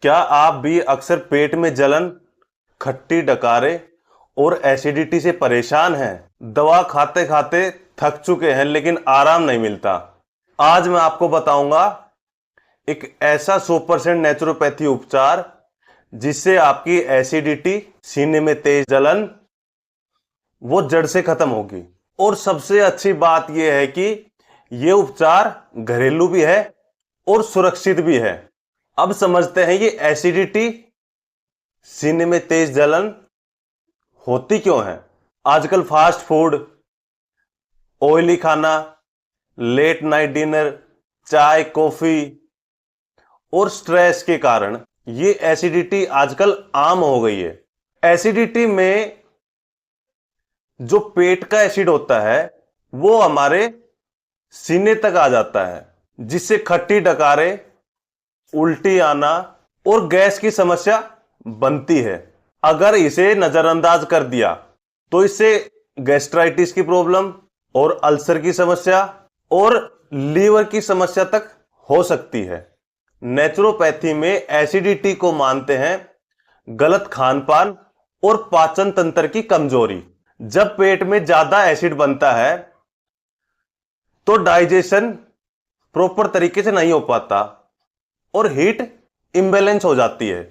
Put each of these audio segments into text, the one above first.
क्या आप भी अक्सर पेट में जलन, खट्टी डकारे और एसिडिटी से परेशान हैं? दवा खाते खाते थक चुके हैं लेकिन आराम नहीं मिलता। आज मैं आपको बताऊंगा एक ऐसा 100% नेचुरोपैथी उपचार जिससे आपकी एसिडिटी, सीने में तेज जलन वो जड़ से खत्म होगी। और सबसे अच्छी बात यह है कि यह उपचार घरेलू भी है और सुरक्षित भी है। अब समझते हैं ये एसिडिटी, सीने में तेज जलन होती क्यों है। आजकल फास्ट फूड, ऑयली खाना, लेट नाइट डिनर, चाय कॉफी और स्ट्रेस के कारण ये एसिडिटी आजकल आम हो गई है। एसिडिटी में जो पेट का एसिड होता है वो हमारे सीने तक आ जाता है, जिससे खट्टी डकारे, उल्टी आना और गैस की समस्या बनती है। अगर इसे नजरअंदाज कर दिया तो इससे गैस्ट्राइटिस की प्रॉब्लम और अल्सर की समस्या और लीवर की समस्या तक हो सकती है। नेचुरोपैथी में एसिडिटी को मानते हैं गलत खान पान और पाचन तंत्र की कमजोरी। जब पेट में ज्यादा एसिड बनता है तो डाइजेशन प्रॉपर तरीके से नहीं हो पाता और हीट इंबैलेंस हो जाती है।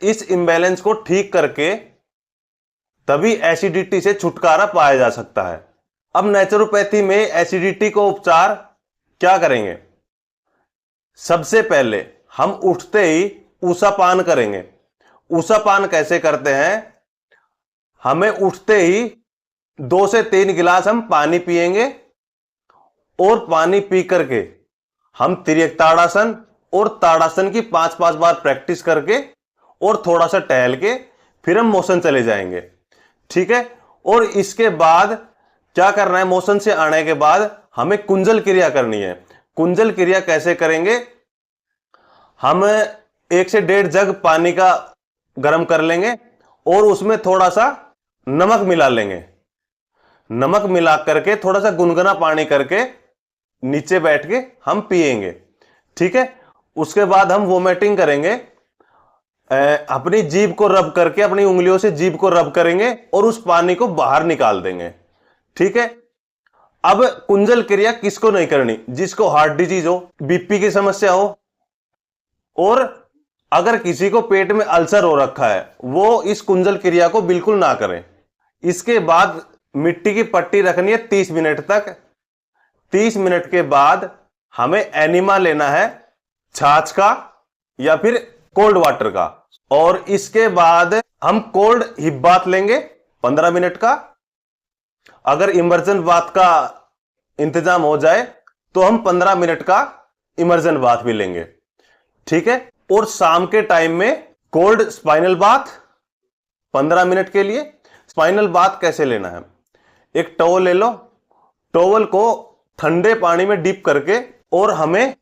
इस इंबैलेंस को ठीक करके तभी एसिडिटी से छुटकारा पाया जा सकता है। अब नेचुरोपैथी में एसिडिटी को उपचार क्या करेंगे? सबसे पहले हम उठते ही ऊषापान करेंगे। ऊषापान कैसे करते हैं? हमें उठते ही 2 से 3 गिलास हम पानी पिएंगे और पानी पी करके हम तिर्यक ताड़ासन और ताड़ासन की 5-5 बार प्रैक्टिस करके और थोड़ा सा टहल के फिर हम मोशन चले जाएंगे। ठीक है। और इसके बाद क्या करना है? मोशन से आने के बाद हमें कुंजल क्रिया करनी है। कुंजल क्रिया कैसे करेंगे? हम 1 से 1.5 जग पानी का गर्म कर लेंगे और उसमें थोड़ा सा नमक मिला लेंगे। नमक मिला करके थोड़ा सा गुनगुना पानी करके नीचे बैठ के हम पिएंगे। ठीक है। उसके बाद हम वोमिटिंग करेंगे। अपनी जीभ को रब करके, अपनी उंगलियों से जीभ को रब करेंगे और उस पानी को बाहर निकाल देंगे। ठीक है। अब कुंजल क्रिया किसको नहीं करनी? जिसको हार्ट डिजीज हो, बीपी की समस्या हो और अगर किसी को पेट में अल्सर हो रखा है वो इस कुंजल क्रिया को बिल्कुल ना करें। इसके बाद मिट्टी की पट्टी रखनी है 30 मिनट तक। 30 मिनट के बाद हमें एनिमा लेना है, छाछ का या फिर कोल्ड वाटर का। और इसके बाद हम कोल्ड हिप बाथ लेंगे 15 मिनट का। अगर इमर्जन बाथ का इंतजाम हो जाए तो हम 15 मिनट का इमर्जन बाथ भी लेंगे। ठीक है। और शाम के टाइम में कोल्ड स्पाइनल बाथ 15 मिनट के लिए। स्पाइनल बाथ कैसे लेना है? एक टॉवल ले लो। टॉवल को ठंडे पानी में डिप करके और हमें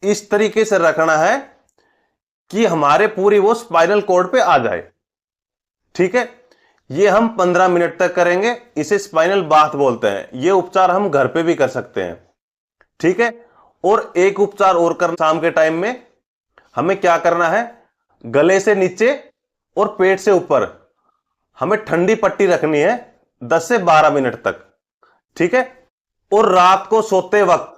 इस तरीके से रखना है कि हमारे पूरी वो स्पाइनल कॉर्ड पे आ जाए। ठीक है। ये हम 15 मिनट तक करेंगे। इसे स्पाइनल बाथ बोलते हैं। ये उपचार हम घर पे भी कर सकते हैं। ठीक है। और एक उपचार और करना, शाम के टाइम में हमें क्या करना है? गले से नीचे और पेट से ऊपर हमें ठंडी पट्टी रखनी है 10 से 12 मिनट तक। ठीक है। और रात को सोते वक्त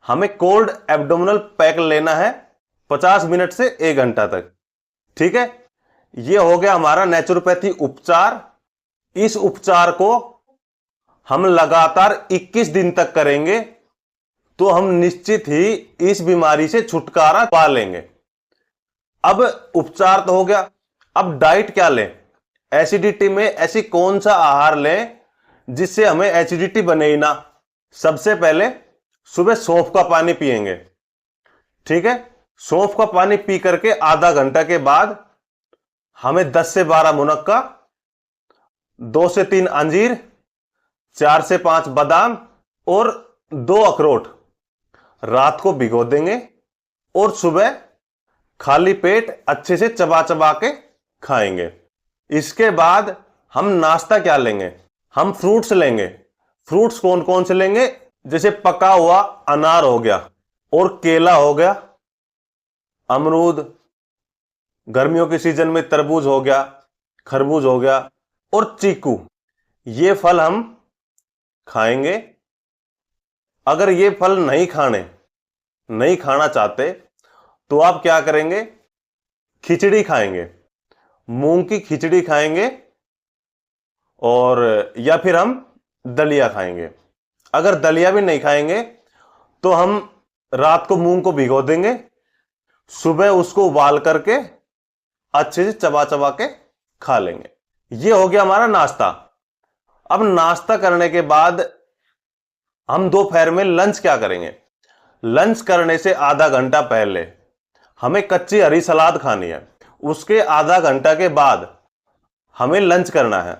हमें कोल्ड एब्डोमिनल पैक लेना है 50 मिनट से 1 घंटा तक। ठीक है। यह हो गया हमारा नेचुरोपैथी उपचार। इस उपचार को हम लगातार 21 दिन तक करेंगे तो हम निश्चित ही इस बीमारी से छुटकारा पा लेंगे। अब उपचार तो हो गया, अब डाइट क्या लें? एसिडिटी में ऐसी कौन सा आहार लें जिससे हमें एसिडिटी बने ही ना? सबसे पहले सुबह सौंफ का पानी पिएंगे। ठीक है। सौंफ का पानी पी करके आधा घंटा के बाद हमें 10 से 12 मुनक्का, 2 से 3 अंजीर, 4 से 5 बादाम और 2 अखरोट रात को भिगो देंगे और सुबह खाली पेट अच्छे से चबा चबा के खाएंगे। इसके बाद हम नाश्ता क्या लेंगे? हम फ्रूट्स लेंगे। फ्रूट्स कौन कौन से लेंगे? जैसे पका हुआ अनार हो गया और केला हो गया, अमरूद, गर्मियों के सीजन में तरबूज हो गया, खरबूज हो गया और चीकू, ये फल हम खाएंगे। अगर ये फल नहीं खाना चाहते तो आप क्या करेंगे? खिचड़ी खाएंगे, मूंग की खिचड़ी खाएंगे, और या फिर हम दलिया खाएंगे। अगर दलिया भी नहीं खाएंगे तो हम रात को मूंग को भिगो देंगे, सुबह उसको उबाल करके अच्छे से चबा चबा के खा लेंगे। ये हो गया हमारा नाश्ता। अब नाश्ता करने के बाद हम दोपहर में लंच क्या करेंगे? लंच करने से आधा घंटा पहले हमें कच्ची हरी सलाद खानी है। उसके आधा घंटा के बाद हमें लंच करना है।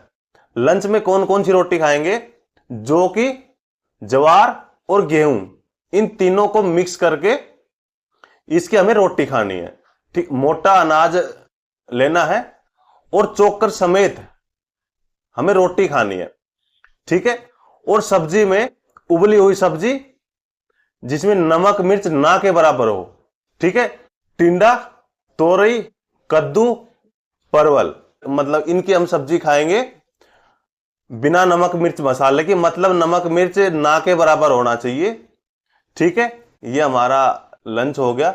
लंच में कौन कौन सी रोटी खाएंगे? जो कि ज्वार और गेहूं, इन तीनों को मिक्स करके इसकी हमें रोटी खानी है। ठीक, मोटा अनाज लेना है और चोकर समेत हमें रोटी खानी है। ठीक है, और सब्जी में उबली हुई सब्जी जिसमें नमक मिर्च ना के बराबर हो। ठीक है, टिंडा, तोरई, कद्दू, परवल, मतलब इनकी हम सब्जी खाएंगे बिना नमक मिर्च मसाले की, मतलब नमक मिर्च ना के बराबर होना चाहिए। ठीक है, ये हमारा लंच हो गया।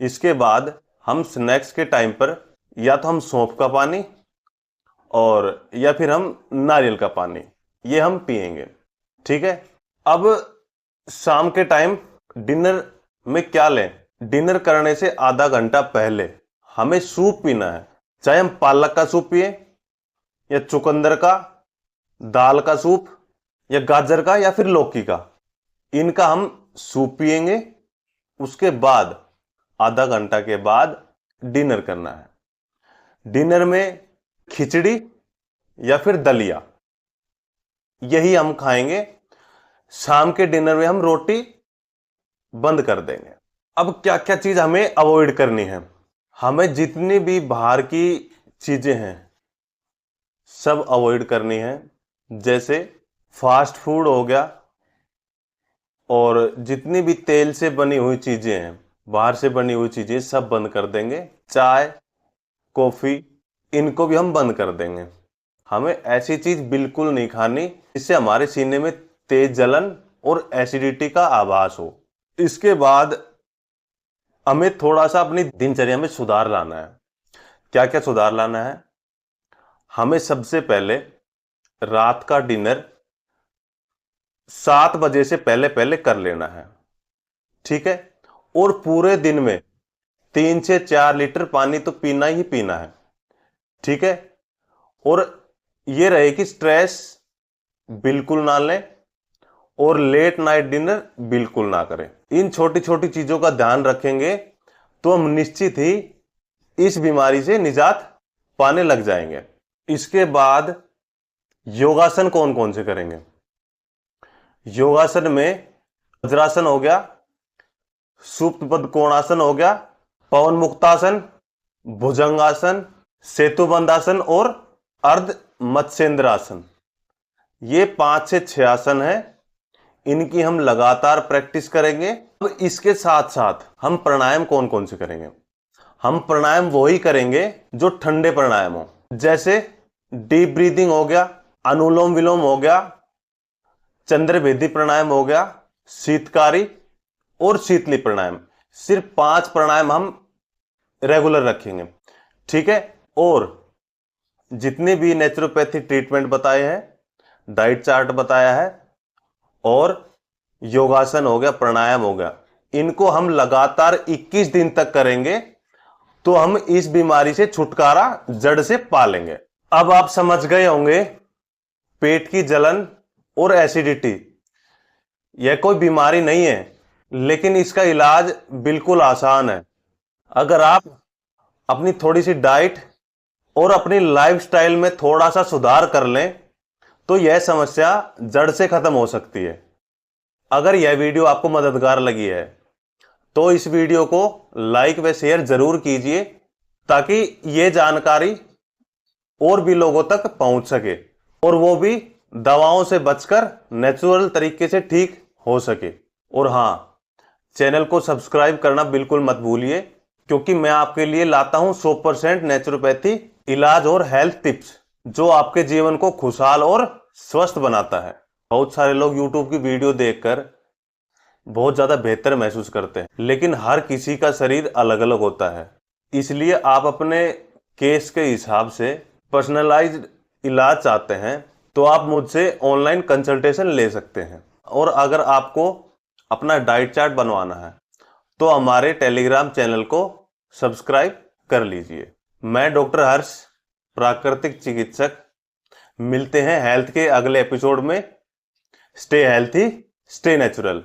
इसके बाद हम स्नैक्स के टाइम पर या तो हम सौंफ का पानी और या फिर हम नारियल का पानी, ये हम पिएंगे। ठीक है, अब शाम के टाइम डिनर में क्या लें? डिनर करने से आधा घंटा पहले हमें सूप पीना है। चाहे हम पालक का सूप पिए या चुकंदर का, दाल का सूप, या गाजर का, या फिर लौकी का, इनका हम सूप पिएंगे। उसके बाद आधा घंटा के बाद डिनर करना है। डिनर में खिचड़ी या फिर दलिया, यही हम खाएंगे। शाम के डिनर में हम रोटी बंद कर देंगे। अब क्या क्या चीज हमें अवॉइड करनी है? हमें जितनी भी बाहर की चीजें हैं सब अवॉइड करनी है। जैसे फास्ट फूड हो गया, और जितनी भी तेल से बनी हुई चीजें हैं, बाहर से बनी हुई चीजें सब बंद कर देंगे। चाय, कॉफी, इनको भी हम बंद कर देंगे। हमें ऐसी चीज बिल्कुल नहीं खानी इससे हमारे सीने में तेज जलन और एसिडिटी का आभास हो। इसके बाद हमें थोड़ा सा अपनी दिनचर्या में सुधार लाना है। क्या क्या सुधार लाना है? हमें सबसे पहले रात का डिनर 7 बजे से पहले पहले कर लेना है। ठीक है, और पूरे दिन में 3 से 4 लीटर पानी तो पीना ही पीना है। ठीक है, और ये रहे कि स्ट्रेस बिल्कुल ना लें और लेट नाइट डिनर बिल्कुल ना करें। इन छोटी छोटी चीजों का ध्यान रखेंगे तो हम निश्चित ही इस बीमारी से निजात पाने लग जाएंगे। इसके बाद योगासन कौन कौन से करेंगे? योगासन में वज्रासन हो गया, सुप्त पद कोणासन हो गया, पवन मुक्तासन, भुजंगासन, सेतुबंधासन और अर्ध मत्स्येंद्रासन, ये 5 से 6 आसन है। इनकी हम लगातार प्रैक्टिस करेंगे। अब इसके साथ साथ हम प्राणायाम कौन कौन से करेंगे? हम प्राणायाम वही करेंगे जो ठंडे प्राणायाम हो, जैसे डीप ब्रीदिंग हो गया, अनुलोम विलोम हो गया, चंद्रभेदी प्राणायाम हो गया, शीतकारी और शीतली प्राणायाम। सिर्फ 5 प्राणायाम हम रेगुलर रखेंगे। ठीक है, और जितने भी नेचुरोपैथी ट्रीटमेंट बताए हैं, डाइट चार्ट बताया है, और योगासन हो गया, प्राणायाम हो गया, इनको हम लगातार 21 दिन तक करेंगे तो हम इस बीमारी से छुटकारा जड़ से पा लेंगे। अब आप समझ गए होंगे पेट की जलन और एसिडिटी यह कोई बीमारी नहीं है, लेकिन इसका इलाज बिल्कुल आसान है। अगर आप अपनी थोड़ी सी डाइट और अपनी लाइफस्टाइल में थोड़ा सा सुधार कर लें तो यह समस्या जड़ से खत्म हो सकती है। अगर यह वीडियो आपको मददगार लगी है तो इस वीडियो को लाइक व शेयर जरूर कीजिए ताकि यह जानकारी और भी लोगों तक पहुंच सके और वो भी दवाओं से बचकर नेचुरल तरीके से ठीक हो सके। और हां, चैनल को सब्सक्राइब करना बिल्कुल मत भूलिए क्योंकि मैं आपके लिए लाता हूं 100% नेचुरोपैथी इलाज और हेल्थ टिप्स जो आपके जीवन को खुशहाल और स्वस्थ बनाता है। बहुत सारे लोग यूट्यूब की वीडियो देखकर बहुत ज़्यादा बेहतर महसूस करते हैं, लेकिन हर किसी का शरीर अलग अलग होता है। इसलिए आप अपने केस के हिसाब से पर्सनलाइज्ड इलाज चाहते हैं तो आप मुझसे ऑनलाइन कंसल्टेशन ले सकते हैं। और अगर आपको अपना डाइट चार्ट बनवाना है तो हमारे टेलीग्राम चैनल को सब्सक्राइब कर लीजिए। मैं डॉक्टर हर्ष, प्राकृतिक चिकित्सक। मिलते हैं हेल्थ के अगले एपिसोड में। Stay healthy, stay natural.